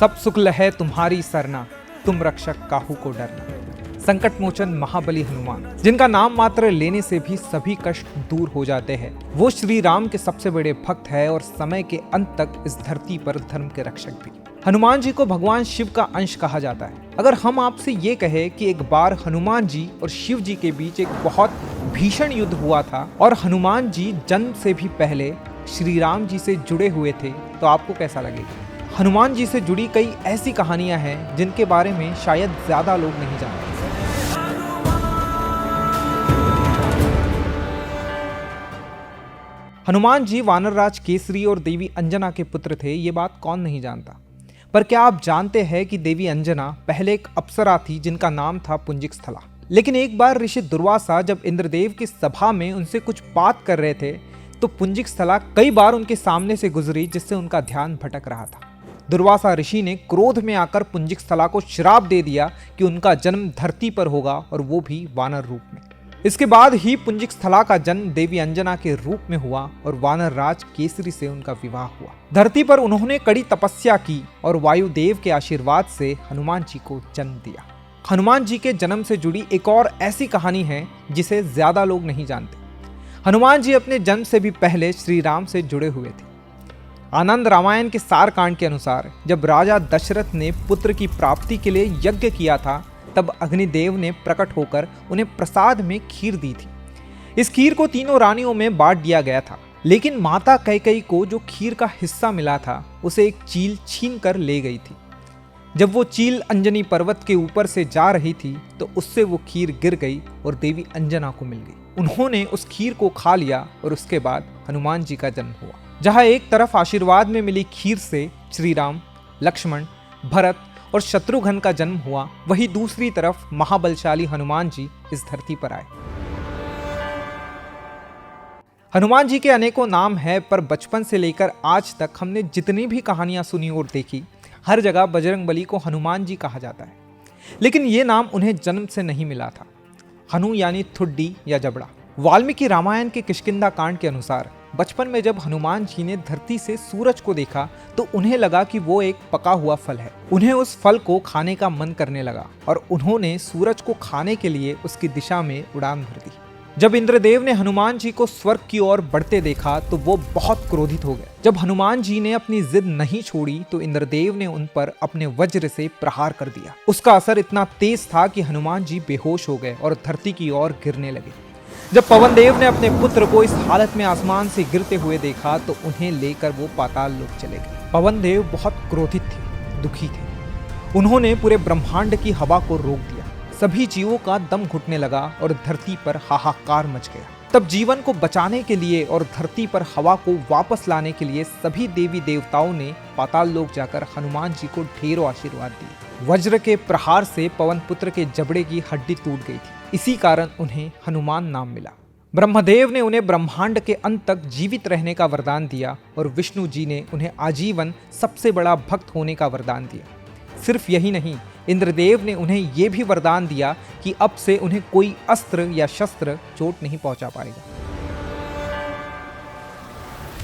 सब सुख है तुम्हारी सरना, तुम रक्षक काहू को डरना। संकट मोचन महाबली हनुमान, जिनका नाम मात्र लेने से भी सभी कष्ट दूर हो जाते हैं, वो श्री राम के सबसे बड़े भक्त है और समय के अंत तक इस धरती पर धर्म के रक्षक भी। हनुमान जी को भगवान शिव का अंश कहा जाता है। अगर हम आपसे ये कहे कि एक बार हनुमान जी और शिव जी के बीच एक बहुत भीषण युद्ध हुआ था और हनुमान जी जन्म से भी पहले श्री राम जी से जुड़े हुए थे, तो आपको कैसा लगेगा? हनुमान जी से जुड़ी कई ऐसी कहानियां हैं जिनके बारे में शायद ज्यादा लोग नहीं जानते। हनुमान जी वानरराज केसरी और देवी अंजना के पुत्र थे, ये बात कौन नहीं जानता। पर क्या आप जानते हैं कि देवी अंजना पहले एक अप्सरा थी जिनका नाम था पुंजिक स्थला। लेकिन एक बार ऋषि दुर्वासा जब इंद्रदेव की सभा में उनसे कुछ बात कर रहे थे तो पुंजिक स्थला कई बार उनके सामने से गुजरी, जिससे उनका ध्यान भटक रहा था। दुर्वासा ऋषि ने क्रोध में आकर पुंजिक स्थला को श्राप दे दिया कि उनका जन्म धरती पर होगा और वो भी वानर रूप में। इसके बाद ही पुंजिक स्थला का जन्म देवी अंजना के रूप में हुआ और वानर राज केसरी से उनका विवाह हुआ। धरती पर उन्होंने कड़ी तपस्या की और वायुदेव के आशीर्वाद से हनुमान जी को जन्म दिया। हनुमान जी के जन्म से जुड़ी एक और ऐसी कहानी है जिसे ज्यादा लोग नहीं जानते। हनुमान जी अपने जन्म से भी पहले श्री राम से जुड़े हुए थे। आनंद रामायण के सार कांड के अनुसार जब राजा दशरथ ने पुत्र की प्राप्ति के लिए यज्ञ किया था, तब अग्निदेव ने प्रकट होकर उन्हें प्रसाद में खीर दी थी। इस खीर को तीनों रानियों में बांट दिया गया था, लेकिन माता कैकेयी को जो खीर का हिस्सा मिला था उसे एक चील छीन कर ले गई थी। जब वो चील अंजनी पर्वत के ऊपर से जा रही थी तो उससे वो खीर गिर गई और देवी अंजना को मिल गई। उन्होंने उस खीर को खा लिया और उसके बाद हनुमान जी का जन्म हुआ। जहां एक तरफ आशीर्वाद में मिली खीर से श्री राम, लक्ष्मण, भरत और शत्रुघ्न का जन्म हुआ, वहीं दूसरी तरफ महाबलशाली हनुमान जी इस धरती पर आए। हनुमान जी के अनेकों नाम हैं, पर बचपन से लेकर आज तक हमने जितनी भी कहानियां सुनी और देखी, हर जगह बजरंगबली को हनुमान जी कहा जाता है। लेकिन ये नाम उन्हें जन्म से नहीं मिला था। हनु यानी ठुड्डी या जबड़ा। वाल्मीकि रामायण के किष्किंधा कांड के अनुसार बचपन में जब हनुमान जी ने धरती से सूरज को देखा तो उन्हें लगा कि वो एक पका हुआ फल है। उन्हें उस फल को खाने का मन करने लगा और उन्होंने सूरज को खाने के लिए उसकी दिशा में उड़ान भर दी। जब इंद्रदेव ने हनुमान जी को स्वर्ग की ओर बढ़ते देखा तो वो बहुत क्रोधित हो गए। जब हनुमान जी ने अपनी जिद नहीं छोड़ी तो इंद्रदेव ने उन पर अपने वज्र से प्रहार कर दिया। उसका असर इतना तेज था कि हनुमान जी बेहोश हो गए और धरती की ओर गिरने लगे। जब पवन देव ने अपने पुत्र को इस हालत में आसमान से गिरते हुए देखा तो उन्हें लेकर वो पाताल लोक चले गए। पवन देव बहुत क्रोधित थे, दुखी थे। उन्होंने पूरे ब्रह्मांड की हवा को रोक दिया। सभी जीवों का दम घुटने लगा और धरती पर हाहाकार मच गया। तब जीवन को बचाने के लिए और धरती पर हवा को वापस लाने के लिए सभी देवी देवताओं ने पाताल लोक जाकर हनुमान जी को ढेरों आशीर्वाद दिए। वज्र के प्रहार से पवन पुत्र के जबड़े की हड्डी टूट गई थी, इसी कारण उन्हें हनुमान नाम मिला। ब्रह्मदेव ने उन्हें ब्रह्मांड के अंत तक जीवित रहने का वरदान दिया और विष्णु जी ने उन्हें आजीवन सबसे बड़ा भक्त होने का वरदान दिया। सिर्फ यही नहीं, इंद्रदेव ने उन्हें यह भी वरदान दिया कि अब से उन्हें कोई अस्त्र या शस्त्र चोट नहीं पहुंचा पाएगा।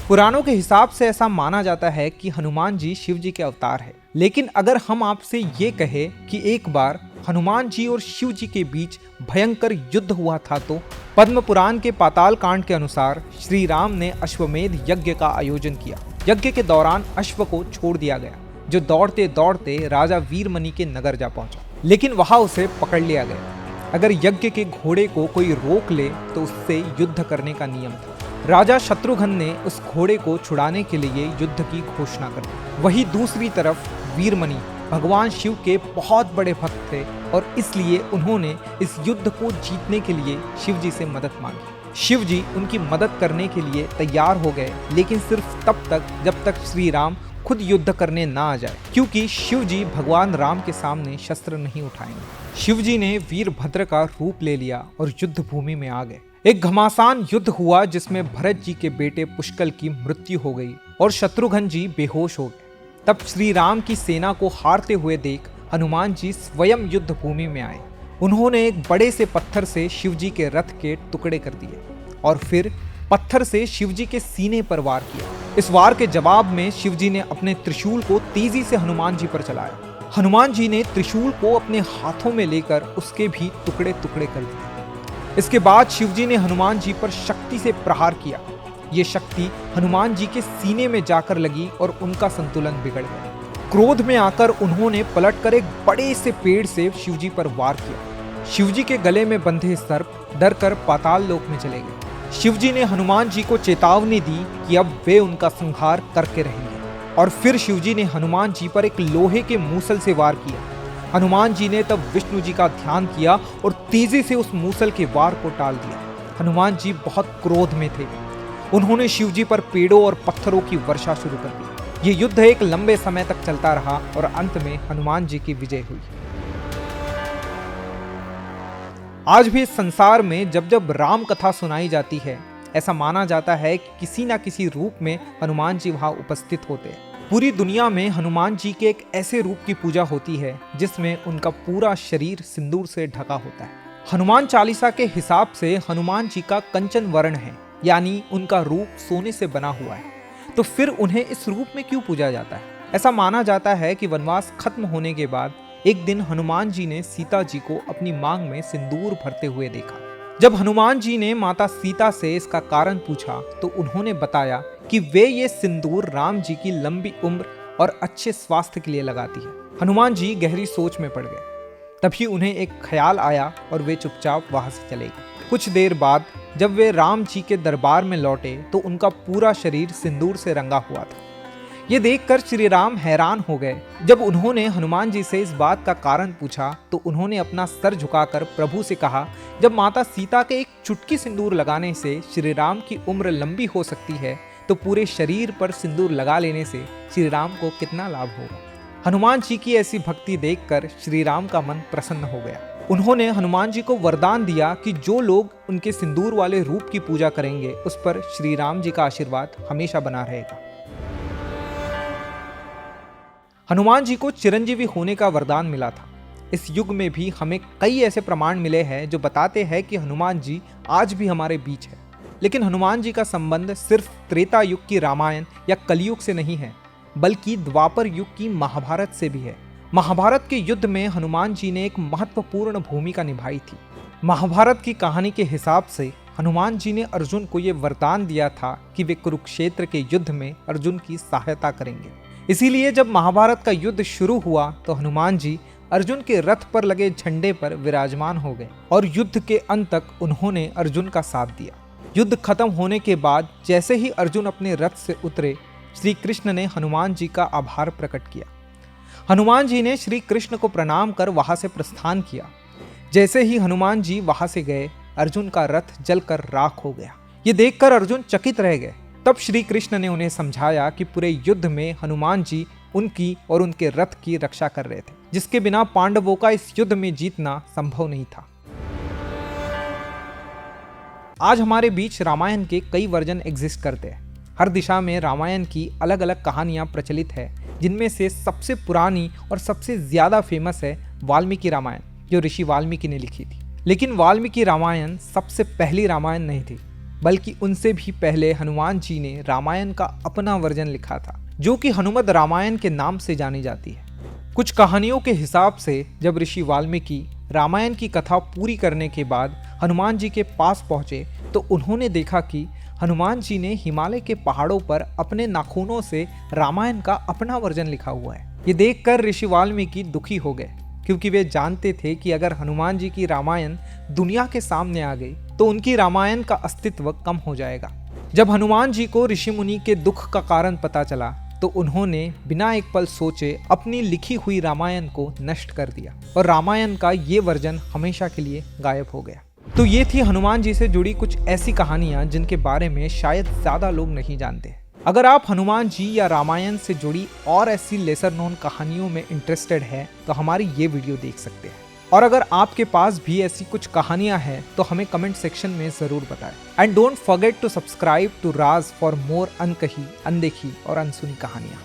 पुराणों के हिसाब से ऐसा माना जाता है कि हनुमान जी शिव जी के अवतार है। लेकिन अगर हम आपसे ये कहें कि एक बार हनुमान जी और शिव जी के बीच भयंकर युद्ध हुआ था, तो पद्म पुराण के पाताल कांड के अनुसार श्री राम ने अश्वमेध यज्ञ का आयोजन किया। यज्ञ के दौरान अश्व को छोड़ दिया गया, जो दौड़ते दौड़ते राजा वीरमणि के नगर जा पहुंचा, लेकिन वहां उसे पकड़ लिया गया। अगर यज्ञ के घोड़े को कोई रोक ले तो उससे युद्ध करने का नियम था। राजा शत्रुघ्न ने उस घोड़े को छुड़ाने के लिए युद्ध की घोषणा कर दी। वहीं दूसरी तरफ वीरमणि भगवान शिव के बहुत बड़े भक्त थे और इसलिए उन्होंने इस युद्ध को जीतने के लिए शिव जी से मदद मांगी। शिव जी उनकी मदद करने के लिए तैयार हो गए, लेकिन सिर्फ तब तक जब तक श्री राम खुद युद्ध करने ना आ जाए, क्योंकि शिव जी भगवान राम के सामने शस्त्र नहीं उठाएंगे। शिव जी ने वीरभद्र का रूप ले लिया और युद्ध भूमि में आ गए। एक घमासान युद्ध हुआ जिसमें भरत जी के बेटे पुष्कल की मृत्यु हो गई और शत्रुघ्न जी बेहोश हो गए। तब श्री राम की सेना को हारते हुए देख हनुमान जी स्वयं युद्ध भूमि में आए। उन्होंने एक बड़े से पत्थर से शिव जी के रथ के टुकड़े कर दिए और फिर पत्थर से शिव जी के सीने पर वार किया। इस वार के जवाब में शिवजी ने अपने त्रिशूल को तेजी से हनुमान जी पर चलाया। हनुमान जी ने त्रिशूल को अपने हाथों में लेकर उसके भी टुकड़े टुकड़े कर दिए। इसके बाद शिवजी ने हनुमान जी पर शक्ति से प्रहार किया। ये शक्ति हनुमान जी के सीने में जाकर लगी और उनका संतुलन बिगड़ गया। क्रोध में आकर उन्होंने पलटकर एक बड़े से पेड़ से शिवजी पर वार किया। शिवजी के गले में बंधे सर्प डरकर पाताल लोक में चले गए। शिवजी ने हनुमान जी को चेतावनी दी कि अब वे उनका संहार करके रहेंगे और फिर शिवजी ने हनुमान जी पर एक लोहे के मूसल से वार किया। हनुमान जी ने तब विष्णु जी का ध्यान किया और तेजी से उस मूसल के वार को टाल दिया। हनुमान जी बहुत क्रोध में थे। उन्होंने शिवजी पर पेड़ों और पत्थरों की वर्षा शुरू कर दी। ये युद्ध एक लंबे समय तक चलता रहा और अंत में हनुमान जी की विजय हुई। आज भी इस संसार में जब जब राम कथा सुनाई जाती है, ऐसा माना जाता है कि किसी न किसी रूप में हनुमान जी वहां उपस्थित होते हैं। पूरी दुनिया में हनुमान जी के एक ऐसे रूप की पूजा होती है जिसमें उनका पूरा शरीर सिंदूर से ढका होता है। हनुमान चालीसा के हिसाब से हनुमान जी का कंचन वर्ण है, यानी उनका रूप सोने से बना हुआ है। तो फिर उन्हें इस रूप में क्यों पूजा जाता है? ऐसा माना जाता है कि वनवास खत्म होने के बाद एक दिन हनुमान जी ने सीता जी को अपनी मांग में सिंदूर भरते हुए देखा। जब हनुमान जी ने माता सीता से इसका कारण पूछा तो उन्होंने बताया कि वे ये सिंदूर राम जी की लंबी उम्र और अच्छे स्वास्थ्य के लिए लगाती है। हनुमान जी गहरी सोच में पड़ गए। तभी उन्हें एक ख्याल आया और वे चुपचाप वहां से चले गए। कुछ देर बाद जब वे राम जी के दरबार में लौटे तो उनका पूरा शरीर सिंदूर से रंगा हुआ था। ये देखकर श्री राम हैरान हो गए। जब उन्होंने हनुमान जी से इस बात का कारण पूछा तो उन्होंने अपना सर झुकाकर प्रभु से कहा, जब माता सीता के एक चुटकी सिंदूर लगाने से श्री राम की उम्र लंबी हो सकती है तो पूरे शरीर पर सिंदूर लगा लेने से श्री राम को कितना लाभ होगा। हनुमान जी की ऐसी भक्ति देखकर श्री राम का मन प्रसन्न हो गया। उन्होंने हनुमान जी को वरदान दिया कि जो लोग उनके सिंदूर वाले रूप की पूजा करेंगे उस पर श्री राम जी का आशीर्वाद हमेशा बना रहेगा। हनुमान जी को चिरंजीवी होने का वरदान मिला था। इस युग में भी हमें कई ऐसे प्रमाण मिले हैं जो बताते हैं कि हनुमान जी आज भी हमारे बीच है। लेकिन हनुमान जी का संबंध सिर्फ त्रेता युग की रामायण या कलयुग से नहीं है, बल्कि द्वापर युग की महाभारत से भी है। महाभारत के युद्ध में हनुमान जी ने एक महत्वपूर्ण भूमिका निभाई थी। महाभारत की कहानी के हिसाब से हनुमान जी ने अर्जुन को यह वरदान दिया था कि वे कुरुक्षेत्र के युद्ध में अर्जुन की सहायता करेंगे। इसीलिए जब महाभारत का युद्ध शुरू हुआ तो हनुमान जी अर्जुन के रथ पर लगे झंडे पर विराजमान हो गए और युद्ध के अंत तक उन्होंने अर्जुन का साथ दिया। युद्ध खत्म होने के बाद जैसे ही अर्जुन अपने रथ से उतरे, श्री कृष्ण ने हनुमान जी का आभार प्रकट किया। हनुमान जी ने श्री कृष्ण को प्रणाम कर वहां से प्रस्थान किया। जैसे ही हनुमान जी वहां से गए, अर्जुन का रथ जलकर राख हो गया। ये देखकर अर्जुन चकित रह गए। तब श्री कृष्ण ने उन्हें समझाया कि पूरे युद्ध में हनुमान जी उनकी और उनके रथ की रक्षा कर रहे थे, जिसके बिना पांडवों का इस युद्ध में जीतना संभव नहीं था। आज हमारे बीच रामायण के कई वर्जन एग्जिस्ट करते हैं। हर दिशा में रामायण की अलग अलग कहानियां प्रचलित है, जिनमें से सबसे पुरानी और सबसे ज्यादा फेमस है वाल्मीकि रामायण, जो ऋषि वाल्मीकि ने लिखी थी। लेकिन वाल्मीकि रामायण सबसे पहली रामायण नहीं थी, बल्कि उनसे भी पहले हनुमान जी ने रामायण का अपना वर्जन लिखा था, जो कि हनुमद रामायण के नाम से जानी जाती है। कुछ कहानियों के हिसाब से जब ऋषि वाल्मीकि रामायण की कथा पूरी करने के बाद हनुमान जी के पास पहुंचे तो उन्होंने देखा कि हनुमान जी ने हिमालय के पहाड़ों पर अपने नाखूनों से रामायण का अपना वर्जन लिखा हुआ है। ये देखकर ऋषि वाल्मीकि दुखी हो गए, क्योंकि वे जानते थे कि अगर हनुमान जी की रामायण दुनिया के सामने आ गई तो उनकी रामायण का अस्तित्व कम हो जाएगा। जब हनुमान जी को ऋषि मुनि के दुख का कारण पता चला तो उन्होंने बिना एक पल सोचे अपनी लिखी हुई रामायण को नष्ट कर दिया और रामायण का ये वर्जन हमेशा के लिए गायब हो गया। तो ये थी हनुमान जी से जुड़ी कुछ ऐसी कहानियां जिनके बारे में शायद ज्यादा लोग नहीं जानते। अगर आप हनुमान जी या रामायण से जुड़ी और ऐसी लेसर नोन कहानियों में इंटरेस्टेड है तो हमारी ये वीडियो देख सकते हैं। और अगर आपके पास भी ऐसी कुछ कहानियां हैं तो हमें कमेंट सेक्शन में जरूर बताएं। And don't forget to subscribe to Raj for more अनकही, अनदेखी और अनसुनी कहानियां।